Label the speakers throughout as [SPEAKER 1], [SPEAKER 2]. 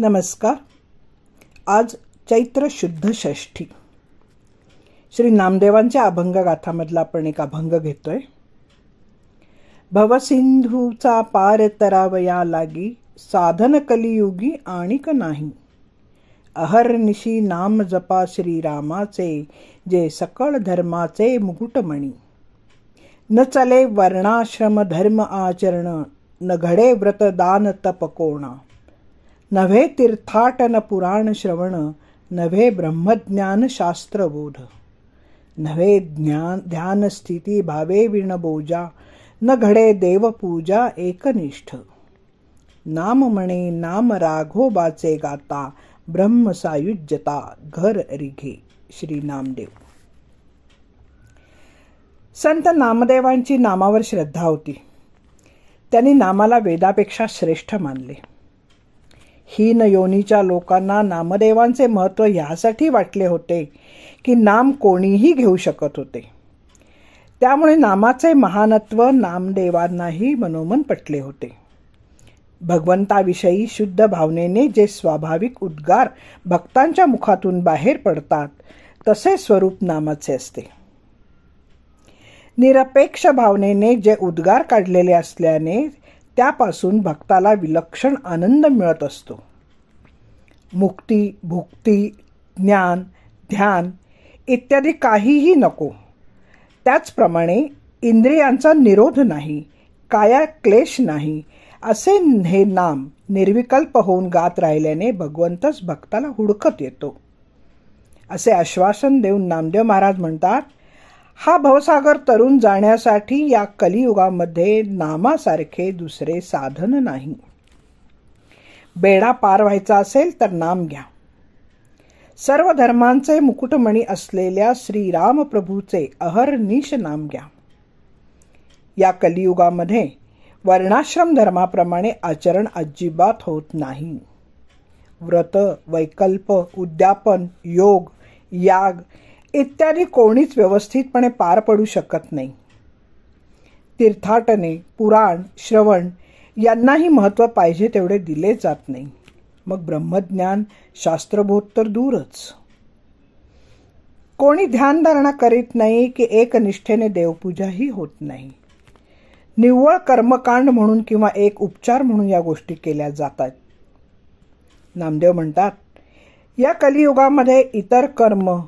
[SPEAKER 1] नमस्कार. आज चैत्र शुद्ध षष्ठी. श्री नामदेवांच्या अभंग गाथामधला आपण एक अभंग घेतोय. भवसिंधूचा पार तरावया लागी, साधन कलियुगी आणिक नाही. अहर्निशी नाम जपा श्रीरामाचे, जे सकळ धर्माचे मुकुटमणी. न चले वर्णाश्रम धर्म आचरण, न घडे व्रत दान तप कोणा. नव्हे तीर्थाटन पुराण श्रवण, नव्हे ब्रह्मज्ञान शास्त्रबोध. नव्हे ध्यान स्थिती भावे विण बोजा, न घडे देवपूजा एकनिष्ठ. नाम म्हणे नाम राघोबाचे गाता, ब्रह्म सायुज्यता घर रिघे. श्री नामदेव. संत नामदेवांची नामावर श्रद्धा होती. त्यांनी नामाला वेदापेक्षा श्रेष्ठ मानले. हीन योनीच्या लोकांना नामदेवांचे महत्त्व यासाठी वाटले होते की नाम कोणीही घेऊ शकत होते. त्यामुळे नामाचे महानत्व नामदेवांनाही मनोमन पटले होते. भगवंताविषयी शुद्ध भावनेने जे स्वाभाविक उद्गार भक्तांच्या मुखातून बाहेर पडतात, तसे स्वरूप नामाचे असते. निरपेक्ष भावनेने जे उद्गार काढलेले असल्याने त्यापासून भक्ताला विलक्षण आनंद मिळत असतो. मुक्ती, भुक्ती, ज्ञान, ध्यान इत्यादी काहीही नको. त्याचप्रमाणे इंद्रियांचा निरोध नाही, काया क्लेश नाही, असे हे नाम निर्विकल्प होऊन गात राहिल्याने भगवंतच भक्ताला हुडकत येतो. असे आश्वासन देऊन नामदेव महाराज म्हणतात, हा भवसागर तरुण जाण्यासाठी या कलियुगामध्ये नामासारखे दुसरे साधन नाही. बेडा पार व्हायचा असेल तर नाम घ्या. सर्व धर्मांचे मुकुटमणी असलेल्या श्रीराम प्रभूचे अहर्निश नाम घ्या. या कलियुगामध्ये वर्णाश्रम धर्माप्रमाणे आचरण अजिबात होत नाही. व्रत, वैकल्प, उद्यापन, योग, याग इत्यादी कोणीच व्यवस्थितपणे पार पडू शकत नाही. तीर्थाटने, पुराण, श्रवण यांनाही महत्त्व पाहिजे तेवढे दिले जात नाही. मग ब्रह्मज्ञान, शास्त्रबोध तर दूरच. कोणी ध्यानधारणा करीत नाही की एकनिष्ठेने देवपूजाही होत नाही. निव्वळ कर्मकांड म्हणून किंवा एक उपचार म्हणून या गोष्टी केल्या जातात. नामदेव म्हणतात, या कलियुगामध्ये इतर कर्म,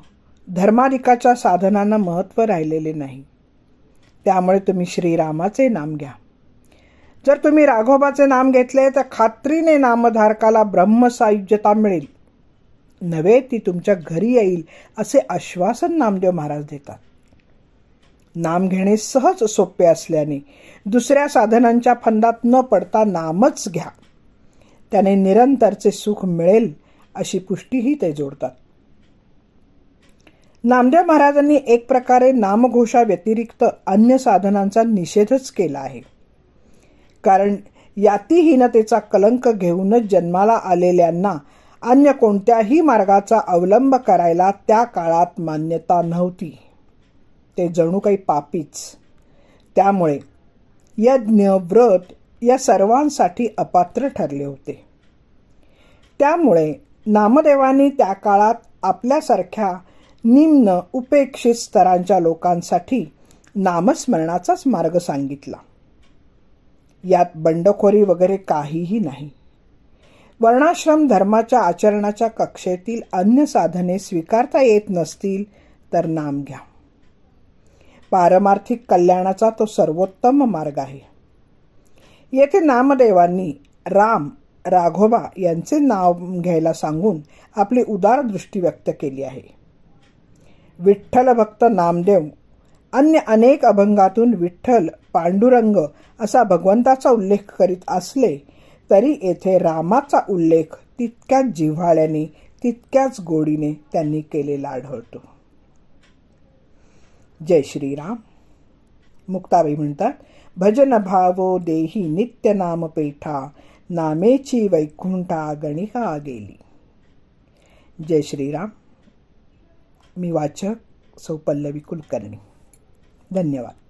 [SPEAKER 1] धर्माधिकाच्या साधनांना महत्त्व राहिलेले नाही. त्यामुळे तुम्ही श्रीरामाचे नाम घ्या. जर तुम्ही राघोबाचे नाम घेतले तर खात्रीने नामधारकाला ब्रह्मसायुज्यता मिळेल, नव्हे ती तुमच्या घरी येईल, असे आश्वासन नामदेव महाराज देतात. नाम घेणे सहज सोपे असल्याने दुसऱ्या साधनांच्या फंदात न पडता नामच घ्या. त्याने निरंतरचे सुख मिळेल अशी पुष्टीही ते जोडतात. नामदेव महाराजांनी एक प्रकारे नामघोषा व्यतिरिक्त अन्य साधनांचा निषेधच केला आहे. कारण यातिहीनतेचा कलंक घेऊनच जन्माला आलेल्यांना अन्य कोणत्याही मार्गाचा अवलंब करायला त्या काळात मान्यता नव्हती. ते जणू काही पापीच. त्यामुळे यज्ञ, व्रत या सर्वांसाठी अपात्र ठरले होते. त्यामुळे नामदेवांनी त्या काळात आपल्यासारख्या निम्न उपेक्षित स्तरांच्या लोकांसाठी नामस्मरणाचाच मार्ग सांगितला. यात बंडखोरी वगैरे काहीही नाही. वर्णाश्रम धर्माच्या आचरणाच्या कक्षेतील अन्य साधने स्वीकारता येत नसतील तर नाम घ्या. पारमार्थिक कल्याणाचा तो सर्वोत्तम मार्ग आहे. येथे नामदेवांनी राम, राघोबा यांचे नाव घ्यायला सांगून आपली उदार दृष्टी व्यक्त केली आहे. विठ्ठल भक्त नामदेव अन्य अनेक अभंगातून विठ्ठल, पांडुरंग असा भगवंताचा उल्लेख करीत असले तरी येथे रामाचा उल्लेख तितक्याच जिव्हाळ्याने, तितक्याच गोडीने त्यांनी केलेला आढळतो. जय श्रीराम. मुक्ताबाई म्हणतात, भजन भावो देही नित्य नाम पेठा, नामेची वैकुंठा गणिका गेली. जय श्रीराम. मी वाचक सौ पल्लवी कुलकर्णी. धन्यवाद.